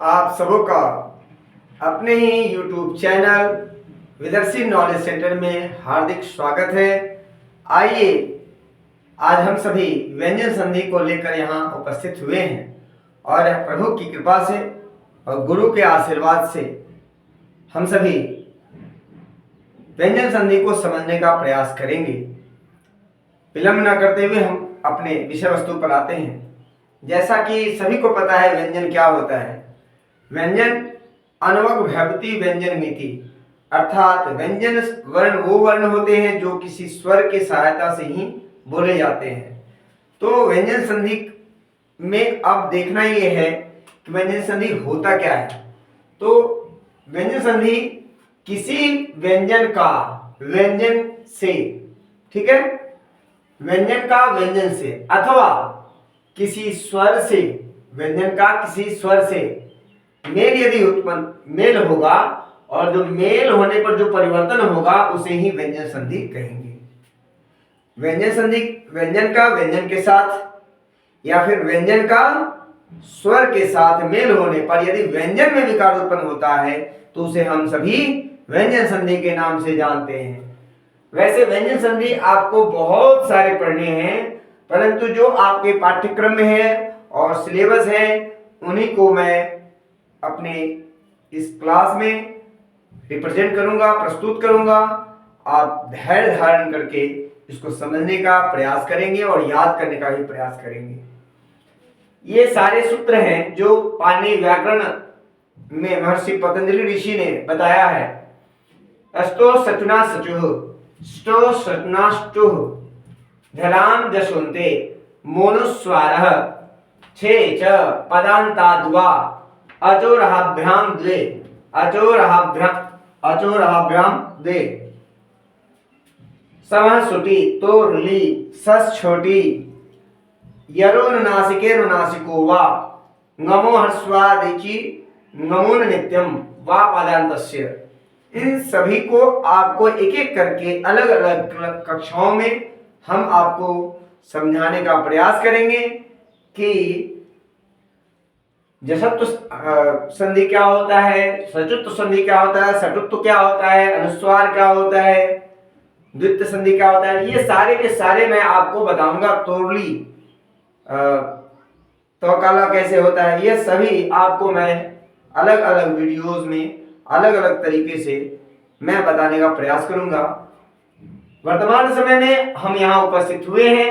आप सबों का अपने ही YouTube चैनल विदर्शी नॉलेज सेंटर में हार्दिक स्वागत है। आइए आज हम सभी व्यंजन संधि को लेकर यहाँ उपस्थित हुए हैं और प्रभु की कृपा से और गुरु के आशीर्वाद से हम सभी व्यंजन संधि को समझने का प्रयास करेंगे। विलंब न करते हुए हम अपने विषय वस्तु पर आते हैं। जैसा कि सभी को पता है व्यंजन क्या होता है। व्यंजन अनवग भवति व्यंजन मिति, अर्थात व्यंजन वर्ण वो वर्ण होते हैं जो किसी स्वर की सहायता से ही बोले जाते हैं। तो व्यंजन संधि में अब देखना ये है कि व्यंजन संधि होता क्या है। तो व्यंजन संधि किसी व्यंजन का व्यंजन से, ठीक है, व्यंजन का व्यंजन से अथवा किसी स्वर से, व्यंजन का किसी स्वर से मेल यदि उत्पन्न मेल होगा और जो मेल होने पर जो परिवर्तन होगा उसे ही व्यंजन संधि कहेंगे। व्यंजन संधि व्यंजन का व्यंजन के साथ या फिर व्यंजन का स्वर के साथ मेल होने पर यदि व्यंजन में विकार उत्पन्न होता है तो उसे हम सभी व्यंजन संधि के नाम से जानते हैं। वैसे व्यंजन संधि आपको बहुत सारे पढ़ने हैं, परंतु जो आपके पाठ्यक्रम में है और सिलेबस है उन्हीं को मैं अपने इस क्लास में रिप्रेजेंट करूंगा, प्रस्तुत करूंगा। आप धैर्य धारण करके इसको समझने का प्रयास करेंगे और याद करने का भी प्रयास करेंगे। ये सारे सूत्र हैं जो पाणिनि व्याकरण में महर्षि पतंजलि ऋषि ने बताया है। अष्टो सचुना सचुः, ष्टो सचुना ष्टुः, झलाम जशोन्ते मोनुस्वारः, छे च पदान्ताद्वा अचोरहाभ्याम द्वे, अचोरहाभ्याम द्वे, समः सुटी तोरली सस छोटी, यरोनुनासिके नुनासिको वा, ngमो हर्स्वादिचि ngमोन नित्यम वा पदान्तस्य। इन सभी को आपको एक एक करके अलग अलग कक्षाओं में हम आपको समझाने का प्रयास करेंगे कि जसत्व संधि क्या होता है, सचुत्व संधि क्या होता है, सटुत्व क्या होता है, अनुस्वार क्या होता है, द्वित्व संधि क्या होता है। ये सारे के सारे मैं आपको बताऊंगा। तोरली तौकाला कैसे होता है, ये सभी आपको मैं अलग अलग वीडियोस में अलग अलग तरीके से मैं बताने का प्रयास करूंगा। वर्तमान समय में हम यहाँ उपस्थित हुए हैं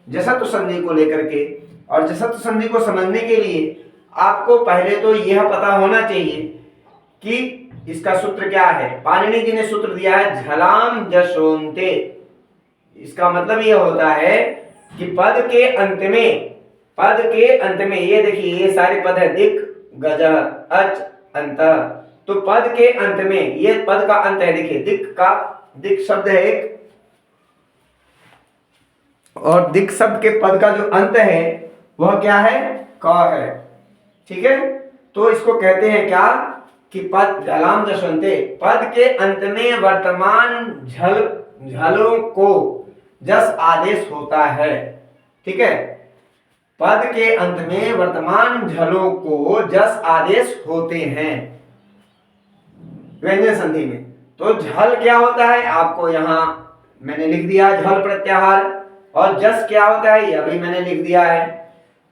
जसत्व संधि को लेकर के, और जसत्व संधि को समझने के लिए आपको पहले तो यह पता होना चाहिए कि इसका सूत्र क्या है। पाणिनि जी ने सूत्र दिया है झलाम जशोन्ते। इसका मतलब यह होता है कि पद के अंत में ये देखिए ये सारे पद है, दिक गज अच अंत। तो पद के अंत में ये पद का अंत है, देखिए दिक शब्द है एक, और दिक शब्द के पद का जो अंत है वह क्या है, क है, ठीक है। तो इसको कहते हैं क्या कि पद झलाम जशोन्ते, पद के अंत में वर्तमान झलों को जस आदेश होता है, ठीक है। पद के अंत में वर्तमान झलों को जस आदेश होते हैं व्यंजन संधि में। तो झल क्या होता है आपको यहाँ मैंने लिख दिया, झल प्रत्याहार, और जस क्या होता है यह भी मैंने लिख दिया है।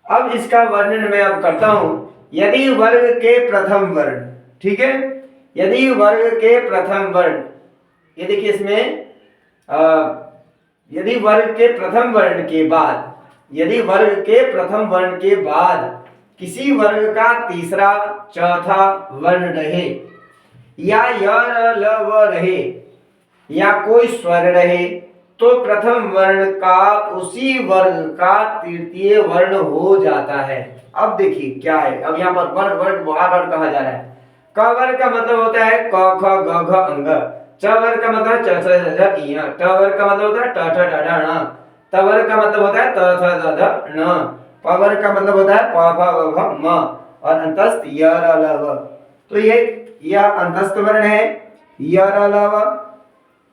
अब इसका वर्णन मैं अब करता हूं। यदि वर्ग के प्रथम वर्ण, ठीक है, यदि वर्ग के प्रथम वर्ण, ये देखिए इसमें यदि वर्ग के प्रथम वर्ण के बाद, यदि वर्ग के प्रथम वर्ण के बाद किसी वर्ग का तीसरा चौथा वर्ण रहे या य ल व रहे या कोई स्वर रहे तो प्रथम वर्ण का उसी वर्ग का तृतीय वर्ण हो जाता है। अब देखिए क्या है, अब यहाँ पर वर्ग वर्ग कहा जा रहा है। क वर्ग का मतलब होता है क ख ग घ अंग, च वर्ग का मतलब च छ ज झ इ य, ट वर्ग का मतलब होता है ट ठ ड ढ ण, त वर्ग का मतलब होता है त थ द ध न, प वर्ग का मतलब होता है प फ व भ म, और अंतस्थ य र ल व। तो ये यह अंतस्थ वर्ण है य र ल व।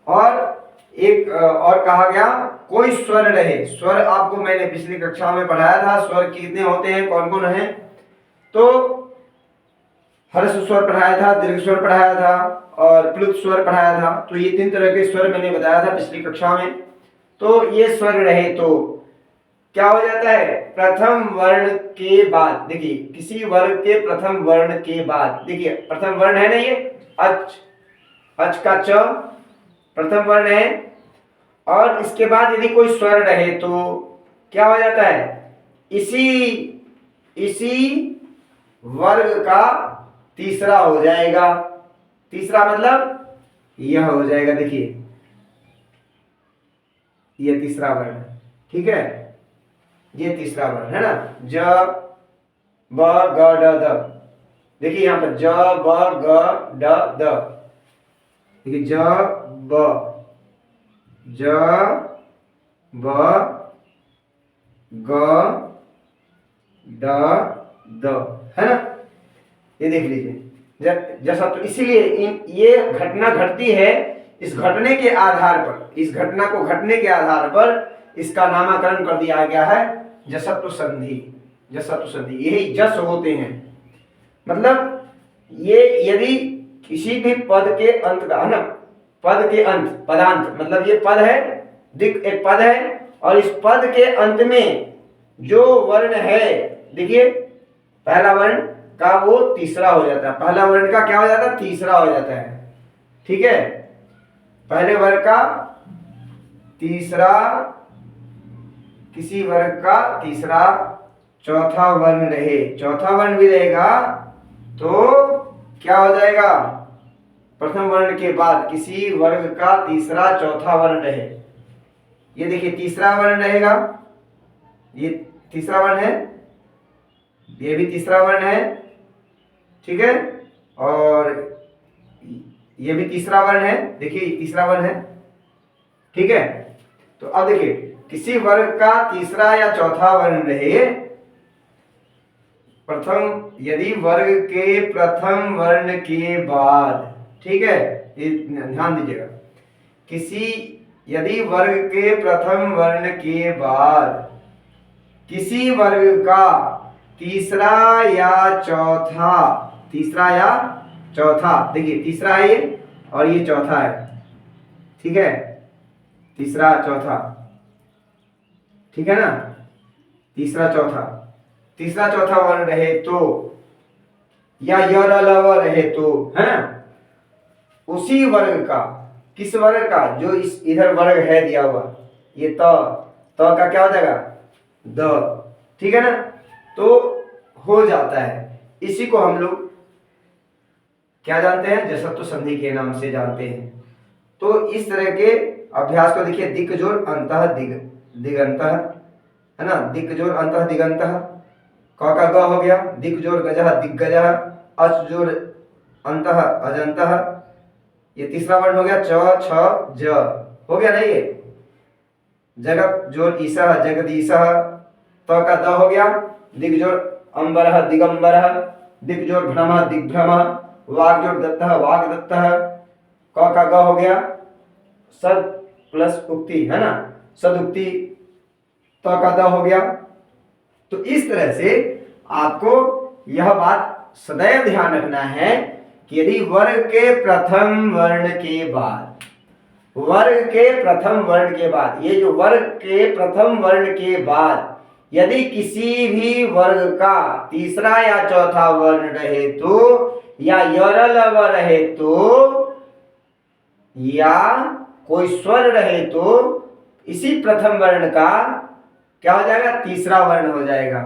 और एक और कहा गया कोई स्वर रहे। स्वर आपको मैंने पिछली कक्षा में पढ़ाया था, स्वर कितने होते हैं, कौन कौन है। तो हर्ष स्वर पढ़ाया था, दीर्घ स्वर पढ़ाया था और प्लुत स्वर पढ़ाया था। तो ये 3 तरह के स्वर मैंने बताया था पिछली कक्षा में। तो ये स्वर रहे तो क्या हो जाता है, प्रथम वर्ण के बाद, देखिए किसी वर्ग के प्रथम वर्ण के बाद, देखिए प्रथम वर्ण है ना ये अच, अच का च प्रथम वर्ण है, और इसके बाद यदि कोई स्वर रहे तो क्या हो जाता है, इसी वर्ग का तीसरा हो जाएगा। तीसरा मतलब यह हो जाएगा, देखिए यह तीसरा वर्ण, ठीक है, ये तीसरा वर्ण है ना, ज ब ग ड द। देखिए यहां पर ज ब ग ड द, देखिए ज ब ग ड द, है ना, ये देख लीजिए जैसा। तो इसीलिए ये घटना घटती है, इस घटने के आधार पर, इस घटना को घटने के आधार पर इसका नामकरण कर दिया गया है जसत्व संधि। जसत्व संधि यही जस होते हैं, मतलब ये यदि किसी भी पद के अंत का, है ना, पद के अंत, पदांत मतलब ये पद है, दिक एक पद है, और इस पद के अंत में जो वर्ण है, देखिए पहला वर्ण का वो तीसरा हो जाता है, पहला वर्ण का क्या हो जाता है, तीसरा हो जाता है, ठीक है। पहले वर्ग का तीसरा, किसी वर्ग का तीसरा, चौथा वर्ण रहे, चौथा वर्ण भी रहेगा तो क्या हो जाएगा, प्रथम वर्ण के बाद किसी वर्ग का तीसरा चौथा वर्ण रहे। ये देखिए तीसरा वर्ण रहेगा, ये तीसरा वर्ण है, ये भी तीसरा वर्ण है, ठीक है, और ये भी तीसरा वर्ण है, देखिए तीसरा वर्ण है, ठीक है। तो अब देखिए किसी वर्ग का तीसरा या चौथा वर्ण रहे, प्रथम, यदि वर्ग के प्रथम वर्ण के बाद, ठीक है, ये ध्यान दीजिएगा, यदि वर्ग के प्रथम वर्ण के बाद किसी वर्ग का तीसरा या चौथा, तीसरा या चौथा, देखिए तीसरा है ये और ये चौथा है, ठीक है, तीसरा चौथा, ठीक है ना, तीसरा चौथा वर्ण रहे तो, या य र ल व रहे तो, है ना, उसी वर्ग का, किस वर्ग का, जो इस इधर वर्ग है दिया हुआ, ये त का क्या हो जाएगा, द, ठीक है ना, तो हो जाता है। इसी को हम लोग क्या जानते हैं, जसत्व संधि के नाम से जानते हैं। तो इस तरह के अभ्यास को देखिए, दिक् जोड़ अंतः दिगंतः, है ना, दिक् जोड़ अंतः दिगंतः, क का ग हो गया, दिक् जोड़ गजः दिग्गजः, अच जोड़ अंतः अजंतः, ये तीसरा वर्ण हो गया, च छ ज हो गया ना, ये जगत जोड़ ईसः जगदीशः, त का द हो गया, दिग् जोड़ अंबरः दिगंबरः, दिक् जोड़ भ्रमः दिग्भ्रमः, वाग जोड़ दत्तः वागदत्तः, क का ग हो गया, सद प्लस उक्ति, है ना, सदुक्ति, त का द हो गया। तो इस तरह से आपको यह बात सदैव ध्यान रखना है कि यदि वर्ग के प्रथम वर्ण के बाद, वर्ग के प्रथम वर्ण के बाद, ये जो वर्ग के प्रथम वर्ण के बाद यदि किसी भी वर्ग का तीसरा या चौथा वर्ण रहे तो, या य र ल व रहे तो, या कोई स्वर रहे तो, इसी प्रथम वर्ण का क्या हो जाएगा, तीसरा वर्ण हो जाएगा।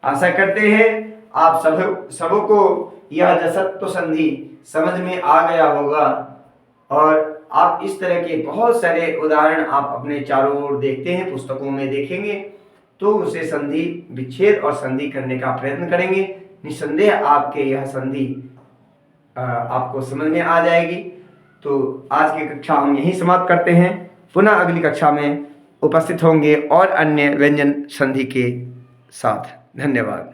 आशा करते हैं आप सबों को यह जसत्व संधि समझ में आ गया होगा, और आप इस तरह के बहुत सारे उदाहरण आप अपने चारों ओर देखते हैं, पुस्तकों में देखेंगे तो उसे संधि विच्छेद और संधि करने का प्रयत्न करेंगे। निस्संदेह आपके यह संधि आपको समझ में आ जाएगी। तो आज की कक्षा हम यहीं समाप्त करते हैं, पुनः अगली कक्षा में उपस्थित होंगे और अन्य व्यंजन संधि के साथ। धन्यवाद।